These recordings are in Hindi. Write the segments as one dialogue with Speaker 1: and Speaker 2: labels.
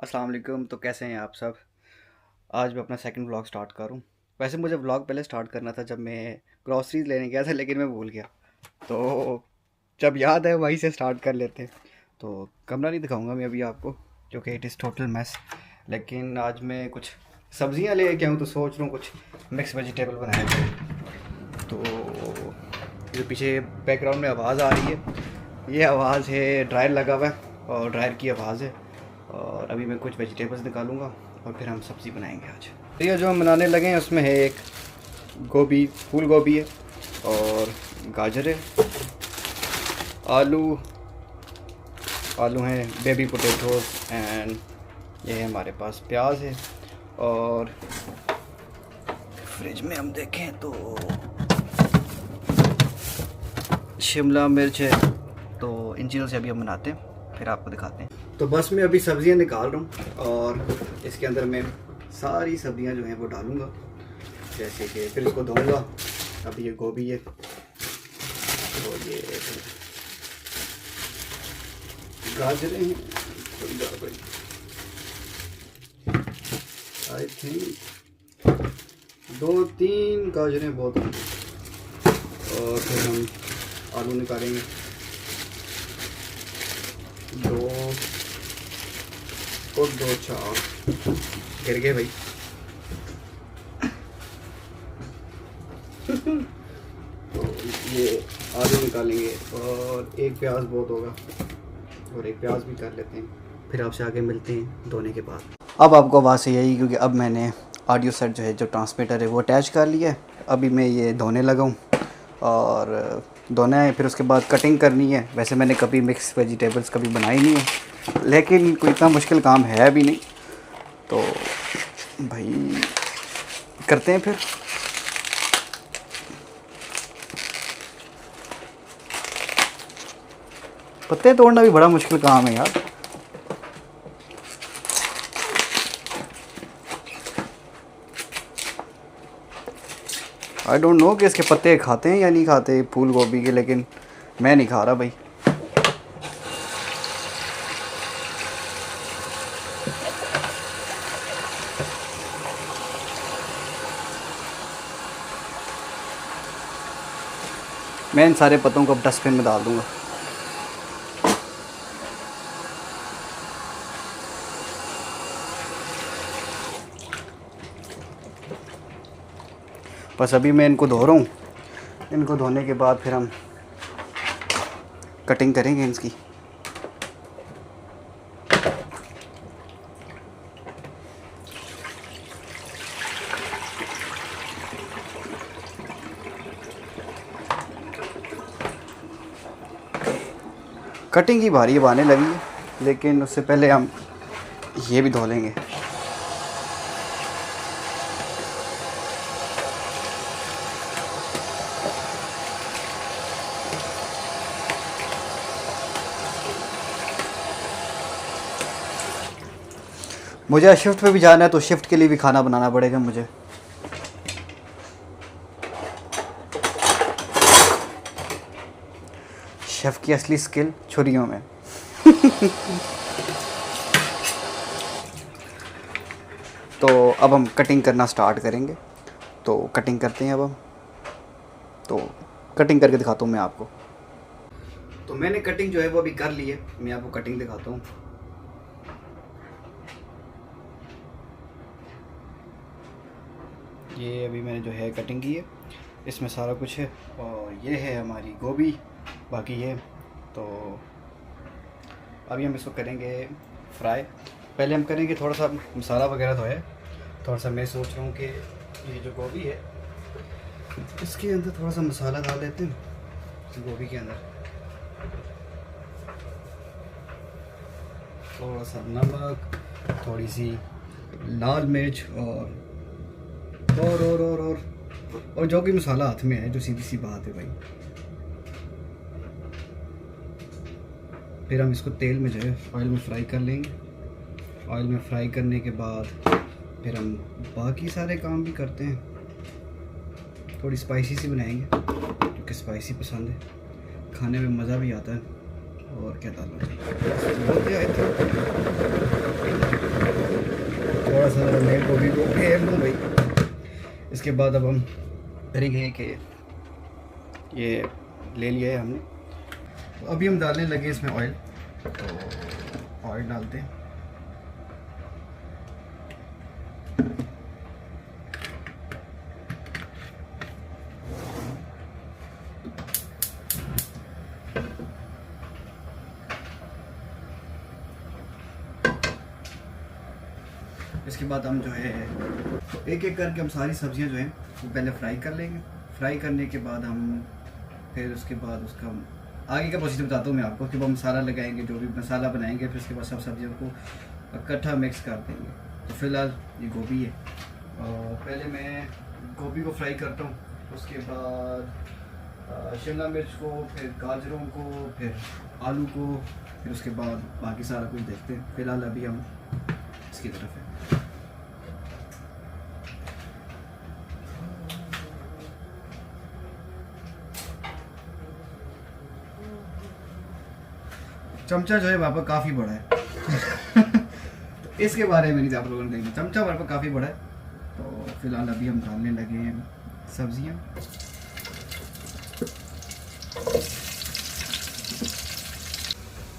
Speaker 1: अस्सलाम वालेकुम। तो कैसे हैं आप सब। आज मैं अपना सेकंड व्लॉग स्टार्ट करूं। वैसे मुझे व्लॉग पहले स्टार्ट करना था जब मैं ग्रॉसरीज लेने गया था, लेकिन मैं भूल गया। तो जब याद है वहीं से स्टार्ट कर लेते हैं। तो कमरा नहीं दिखाऊंगा मैं अभी आपको, क्योंकि इट इज़ टोटल मैस। लेकिन आज मैं कुछ सब्जियां ले के आऊँ, तो सोच रहा हूँ कुछ मिक्स वेजिटेबल बनाया जाए। तो जो पीछे बैकग्राउंड में आवाज़ आ रही है, ये आवाज़ है ड्रायर लगा हुआ है, और ड्रायर की आवाज़ है। और अभी मैं कुछ वेजिटेबल्स निकालूंगा और फिर हम सब्ज़ी बनाएंगे आज। तो ये जो हम बनाने लगे हैं उसमें है एक गोभी, फूल गोभी है, और गाजर है, आलू आलू हैं, बेबी पोटैटोज, एंड ये है हमारे पास प्याज है। और फ्रिज में हम देखें तो शिमला मिर्च है। तो इन चीज़ों से अभी हम बनाते हैं, फिर आपको दिखाते हैं। तो बस मैं अभी सब्जियां निकाल रहा हूँ, और इसके अंदर मैं सारी सब्जियां जो हैं वो डालूँगा। जैसे कि फिर इसको धोऊंगा। अभी ये गोभी है, और ये गाजरें हैं, थोड़ी ज़्यादा, आई थिंक 2-3 गाजरें बहुत होंगी। और फिर हम आलू निकालेंगे, 2 गिर गए भाई। तो ये आलू निकालेंगे, और एक प्याज बहुत होगा, और एक प्याज भी कर लेते हैं। फिर आपसे आगे मिलते हैं धोने के बाद। अब आपको आवाज़ सही आई, क्योंकि अब मैंने ऑडियो सेट जो है, जो ट्रांसमीटर है, वो अटैच कर लिया है। अभी मैं ये धोने लगा हूँ, और धोना है, फिर उसके बाद कटिंग करनी है। वैसे मैंने कभी मिक्स वेजिटेबल्स कभी बनाई नहीं है, लेकिन कोई इतना मुश्किल काम है भी नहीं। तो भाई करते हैं फिर। पत्ते तोड़ना भी बड़ा मुश्किल काम है यार। आई डोंट नो कि इसके पत्ते खाते हैं या नहीं खाते फूल गोभी के, लेकिन मैं नहीं खा रहा भाई। मैं इन सारे पत्तों को अब डस्टबिन में डाल दूंगा। बस अभी मैं इनको धो रहा हूँ। इनको धोने के बाद फिर हम कटिंग करेंगे इसकी। कटिंग की बारी अब आने लगी है, लेकिन उससे पहले हम ये भी धो लेंगे। मुझे आज शिफ्ट पे भी जाना है, तो शिफ्ट के लिए भी खाना बनाना पड़ेगा मुझे। शेफ़ की असली स्किल छुरियों में। तो अब हम कटिंग करना स्टार्ट करेंगे। तो कटिंग करते हैं अब हम। तो कटिंग करके दिखाता हूँ मैं आपको। तो मैंने कटिंग जो है वो अभी कर ली है, मैं आपको कटिंग दिखाता हूँ। ये अभी मैंने जो है कटिंग की है, इसमें सारा कुछ है। और ये है हमारी गोभी, बाकी ये। तो अभी हम इसको करेंगे फ्राई। पहले हम करेंगे थोड़ा सा मसाला वगैरह तो है, थोड़ा सा मैं सोच रहा हूँ कि ये जो गोभी है इसके अंदर थोड़ा सा मसाला डाल देते हैं। गोभी के अंदर थोड़ा सा नमक, थोड़ी सी लाल मिर्च, और जो कि मसाला हाथ में है, जो सीधी सी बात है भाई। फिर हम इसको तेल में जो है ऑयल में फ्राई कर लेंगे। ऑयल में फ्राई करने के बाद फिर हम बाकी सारे काम भी करते हैं। थोड़ी स्पाइसी सी बनाएंगे, क्योंकि स्पाइसी पसंद है, खाने में मज़ा भी आता है। और क्या डालना चाहिए, थोड़ा सा मैं गोभी को घेर लूँ भाई। इसके बाद अब हम करेंगे कि ये ले लिया है हमने, तो अभी हम डालने लगे इसमें ऑयल। तो ऑयल डालते हैं। इसके बाद हम जो है तो एक एक करके हम सारी सब्जियां जो हैं वो पहले फ्राई कर लेंगे। फ्राई करने के बाद हम फिर उसके बाद उसका आगे का प्रोसीजर बताता हूँ मैं आपको। उसके बाद मसाला लगाएंगे, जो भी मसाला बनाएंगे, फिर उसके बाद सब सब्जियों को इकट्ठा मिक्स कर देंगे। तो फिलहाल ये गोभी है और पहले मैं गोभी को फ्राई करता हूँ, उसके बाद शिमला मिर्च को, फिर गाजरों को, फिर आलू को, फिर उसके बाद बाकी सारा कुछ देखते हैं। फिलहाल अभी हम इसकी तरफ है। चमचा जो है वहाँ पर काफ़ी बड़ा है तो इसके बारे में नहीं आप लोगों ने देखना, चमचा वहाँ पर काफ़ी बड़ा है। तो फिलहाल अभी हम डालने लगे हैं सब्जियाँ।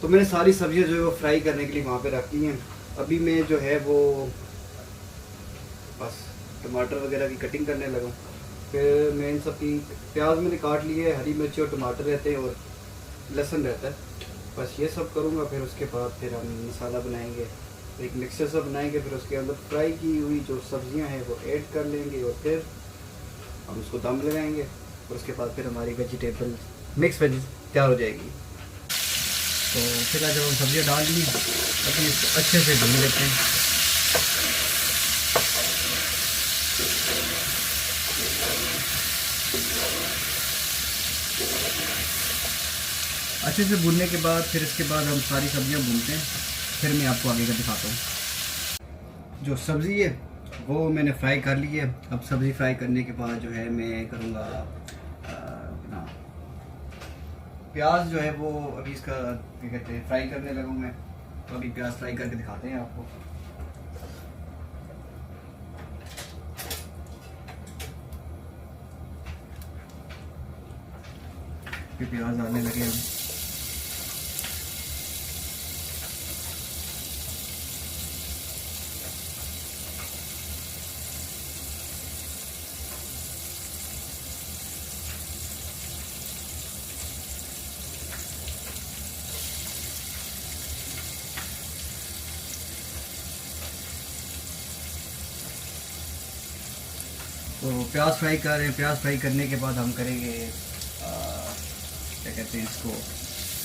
Speaker 1: तो मैंने सारी सब्जियाँ जो है वो फ्राई करने के लिए वहाँ पे रखी हैं। अभी मैं जो है वो बस टमाटर वगैरह की कटिंग करने लगा। फिर मैं इन सब की प्याज मैंने काट लिए, हरी मिर्ची और टमाटर रहते हैं और लहसुन रहता है। बस ये सब करूँगा। फिर उसके बाद फिर हम मसाला बनाएंगे, एक मिक्सर सा बनाएंगे, फिर उसके अंदर फ्राई की हुई जो सब्जियां हैं वो ऐड कर लेंगे और फिर हम उसको दम लगाएंगे और उसके बाद फिर हमारी वेजिटेबल मिक्स वेज तैयार हो जाएगी। तो फिलहाल जब हम सब्जियां डाल दी अभी इसको अच्छे से भून लेते हैं। अच्छे से भूनने के बाद फिर इसके बाद हम सारी सब्जियां भूनते हैं, फिर मैं आपको आगे का दिखाता हूँ। जो सब्ज़ी है वो मैंने फ्राई कर ली है। अब सब्ज़ी फ्राई करने के बाद जो है मैं करूँगा अपना प्याज जो है वो अभी इसका क्या कहते हैं फ्राई करने लगूँ मैं। तो अभी प्याज फ्राई करके दिखाते हैं आपको। प्याज डालने लगे हम। तो प्याज फ्राई कर रहे हैं। प्याज फ्राई करने के बाद हम करेंगे क्या कहते हैं इसको,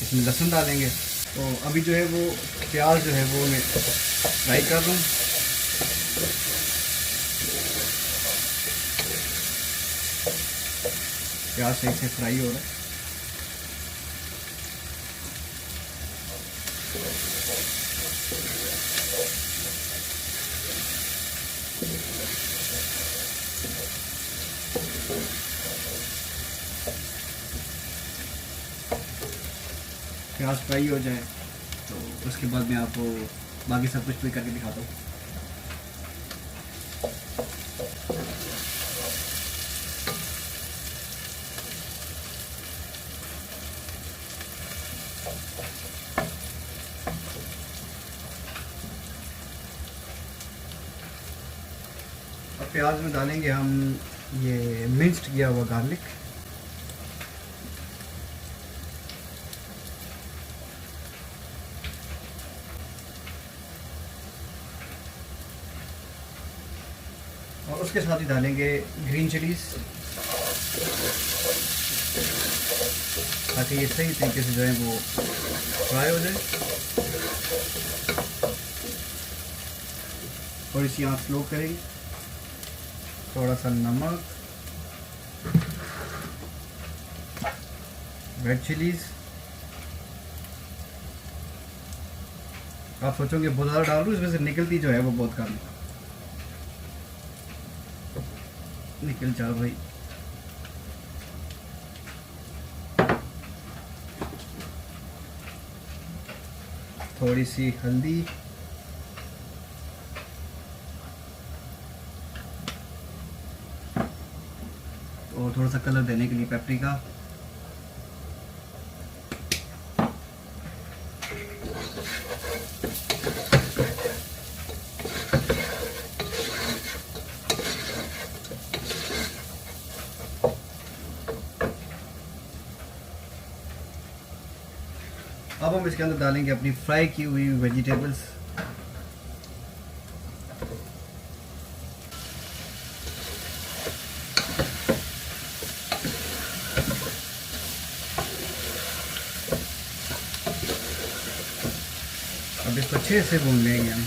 Speaker 1: इसमें लहसुन डालेंगे। तो अभी जो है वो प्याज जो है वो मैं फ्राई कर दूँ। प्याज सही से फ्राई हो रहा है। प्याज फ्राई हो जाए तो उसके बाद मैं आपको बाकी सब कुछ भी करके दिखाता हूँ। अब प्याज में डालेंगे हम ये मिक्स्ड किया हुआ गार्लिक। और उसके साथ ही डालेंगे ग्रीन चिलीज, ताकि ये सही तरीके से जो है वो फ्राई हो जाए। थोड़ी सी आँच स्लो करेंगे। थोड़ा सा नमक, रेड चिलीज। आप सोचोगे बहुत ज़्यादा डाल दूँ, इसमें से निकलती जो है वो बहुत कम है। निकल जाओ भाई। थोड़ी सी हल्दी, तो थोड़ा सा कलर देने के लिए पेपरिका। अब हम इसके अंदर डालेंगे अपनी फ्राई की हुई वेजिटेबल्स। अब इसको अच्छे से भून लेंगे हम।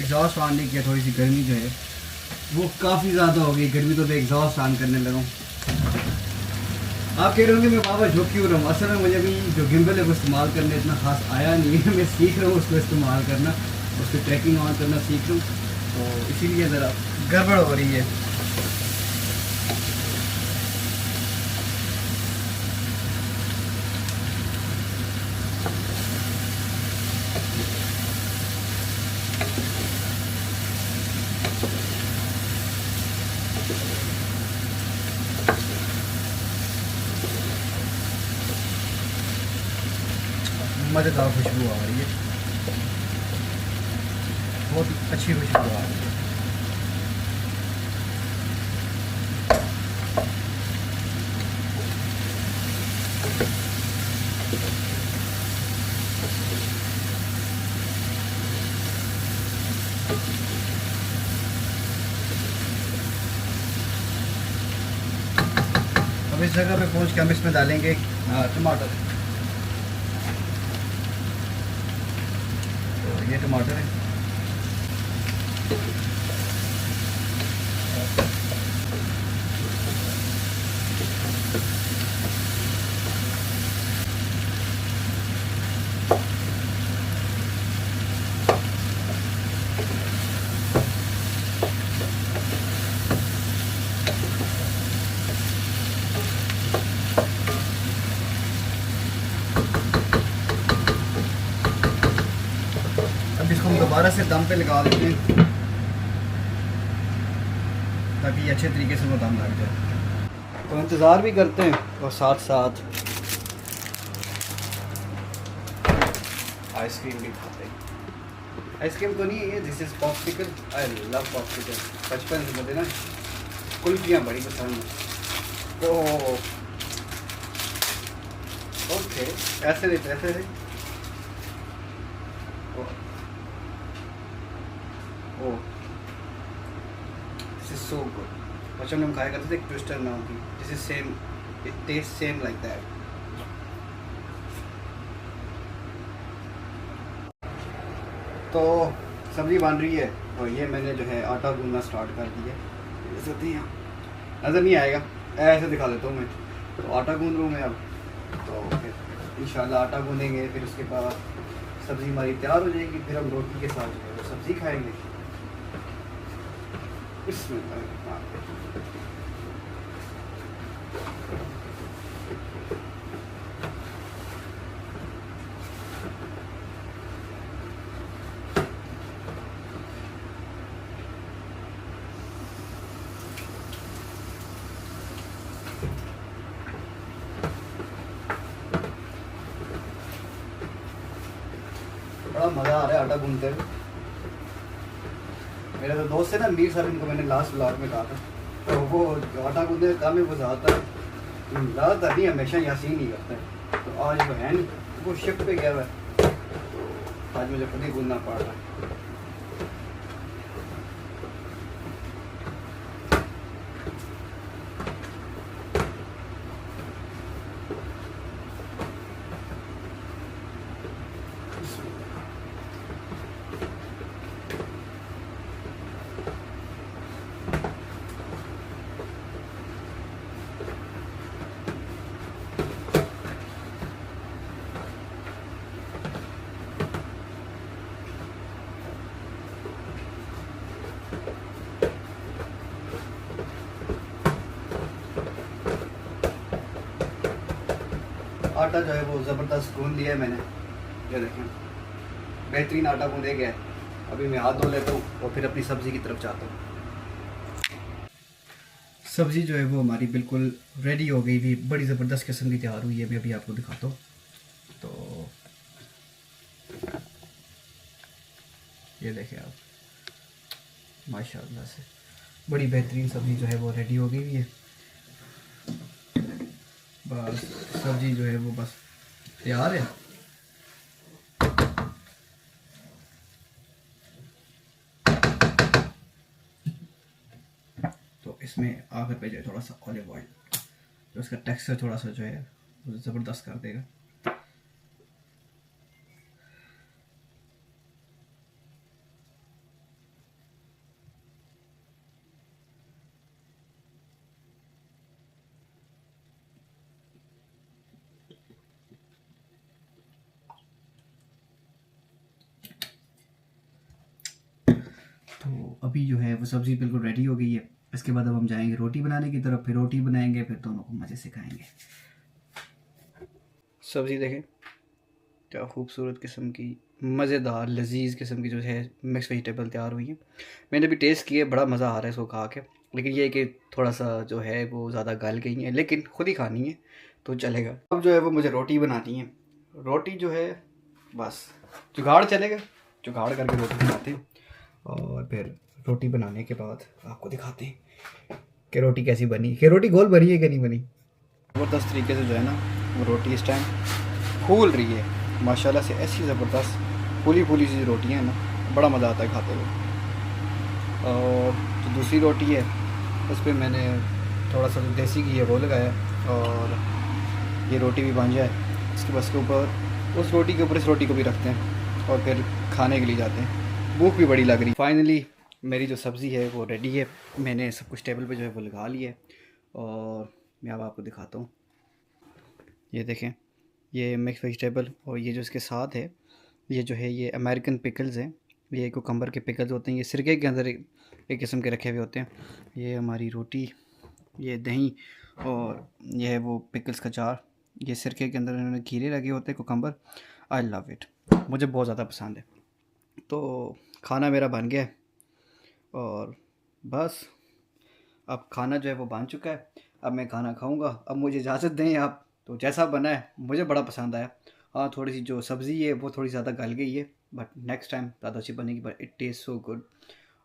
Speaker 1: एग्जॉस्ट ऑन नहीं किया, थोड़ी सी गर्मी जो है वो काफ़ी ज़्यादा हो गई। गर्मी तो मैं एग्जॉस्ट ऑन करने लगा हूँ। आप कह रहे होंगे मैं बाबा झुक क्यों रहा हूँ। असल में मुझे भी जो गिम्बल है वो इस्तेमाल करने इतना खास आया नहीं है। मैं सीख रहा हूँ उसको इस्तेमाल करना, उसको ट्रैकिंग ऑन करना सीख रहा हूँ, तो इसीलिए ज़रा गड़बड़ हो रही है। मज़ेदार खुशबू आ रही है, बहुत अच्छी खुशबू आ रही है। अब इस जगह पे पहुंच के हम इसमें डालेंगे टमाटर। ये टमाटर है। इसको हम दोबारा से दम पे लगा देते हैं ताकि अच्छे तरीके से वो दम लग जाए। तो इंतज़ार भी करते हैं और साथ साथ आइसक्रीम भी खाते हैं। आइसक्रीम तो नहीं है, this is popsicle. I love popsicle. बचपन से मुझे ना कुल्फियाँ बड़ी पसंद हैं। तो ओके, ऐसे नहीं ऐसे नहीं। ओह, दिस इज सो गुड। बचपन में हम खाया करते थे एक ट्विस्टर नाम की। This is same, it taste same like that. तो सब्ज़ी बन रही है और ये मैंने जो है आटा गूंदना स्टार्ट कर दिया। जैसे नज़र नहीं आएगा, ऐसे दिखा देता हूँ मैं। तो आटा गूंद रहा हूँ मैं अब। तो फिर इंशाल्लाह आटा गूंदेंगे, फिर उसके बाद सब्ज़ी हमारी तैयार हो जाएगी। फिर हम रोटी के साथ जो है वो सब्ज़ी खाएँगे। इसमें बड़ा मज़ा आ रहा है आटा गूंदते हुए। मेरा तो दोस्त है ना मीर साहब, इनको मैंने लास्ट ब्लॉग में कहा था। तो वो आटा गूंदने का काम है, वो ज़्यादातर नहीं, हमेशा यासीन ही करता है। तो आज वो है नहीं, वो शिफ्ट पे गया हुआ है। आज मुझे खुद ही गूंदना पड़ रहा है। आटा जो है वो ज़बरदस्त गूंद लिया है मैंने, ये देखें बेहतरीन आटा गूंदे गया है। अभी मैं हाथ धो लेता हूँ और फिर अपनी सब्ज़ी की तरफ जाता हूँ। सब्ज़ी जो है वो हमारी बिल्कुल रेडी हो गई थी, बड़ी ज़बरदस्त किस्म की तैयार हुई है। मैं अभी आपको दिखाता हूँ। तो ये देखें आप, माशाल्लाह से बड़ी बेहतरीन सब्ज़ी जो है वो रेडी हो गई है। बस सब्ज़ी जो है वो बस तैयार है। तो इसमें आखिर पे जो है थोड़ा सा ऑलिव ऑयल, तो इसका टेक्सचर थोड़ा सा जो है वो ज़बरदस्त कर देगा। तो अभी जो है वो सब्ज़ी बिल्कुल रेडी हो गई है। इसके बाद अब हम जाएंगे रोटी बनाने की तरफ, फिर रोटी बनाएंगे, फिर दोनों को मज़े से खाएंगे। सब्ज़ी देखें क्या खूबसूरत किस्म की, मज़ेदार लजीज किस्म की जो है मिक्स वेजिटेबल तैयार हुई है। मैंने भी टेस्ट किए, बड़ा मज़ा आ रहा है इसको खा के। लेकिन ये है कि थोड़ा सा जो है वो ज़्यादा गल गई है, लेकिन खुद ही खानी है तो चलेगा। अब जो है वो मुझे रोटी बनानी है। रोटी जो है बस जुगाड़ चलेगा, जुगाड़ करके रोटी बनाते हैं और फिर रोटी बनाने के बाद आपको दिखाते हैं कि रोटी कैसी बनी, कि रोटी गोल बनी है कि नहीं बनी। ज़बरदस्त तरीके से जो है ना वो रोटी इस टाइम फूल रही है माशाल्लाह से। ऐसी ज़बरदस्त फूली फूली सी रोटियाँ हैं ना, बड़ा मज़ा आता है खाते हुए। और जो दूसरी रोटी है उस पर मैंने थोड़ा सा जो देसी घी है वो लगाया, और ये रोटी भी बन जाए इसके बस के ऊपर, उस रोटी के ऊपर इस रोटी को भी रखते हैं और फिर खाने के लिए जाते हैं। भूख भी बड़ी लग रही। फाइनली मेरी जो सब्ज़ी है वो रेडी है। मैंने सब कुछ टेबल पे जो है वो लगा लिया है और मैं अब आपको दिखाता हूँ। ये देखें, ये मिक्स वेजिटेबल, और ये जो इसके साथ है ये जो है ये अमेरिकन पिकल्स हैं। ये कुकम्बर के पिकल्स होते हैं, ये सिरके के अंदर एक किस्म के रखे हुए होते हैं। ये हमारी रोटी, ये दही, और ये है वो पिकल्स का जार। ये सिरके के अंदर इन्होंने खीरे लगे होते हैं, कुकम्बर। आई लव इट, मुझे बहुत ज़्यादा पसंद है। तो खाना मेरा बन गया है और बस अब खाना जो है वो बन चुका है। अब मैं खाना खाऊंगा। अब मुझे इजाज़त दें आप। तो जैसा बना है मुझे बड़ा पसंद आया। हाँ, थोड़ी सी जो सब्ज़ी है वो थोड़ी ज़्यादा गल गई है, बट नेक्स्ट टाइम ज़्यादा अच्छी बनेगी। But it taste so good.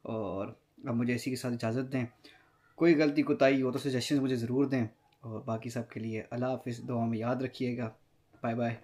Speaker 1: और अब मुझे इसी के साथ इजाज़त दें। कोई गलती कोताही हो तो सजेशन मुझे ज़रूर दें। और बाकी सब के लिए अल्लाह हाफ़िज़, दुआ में याद रखिएगा। Bye bye.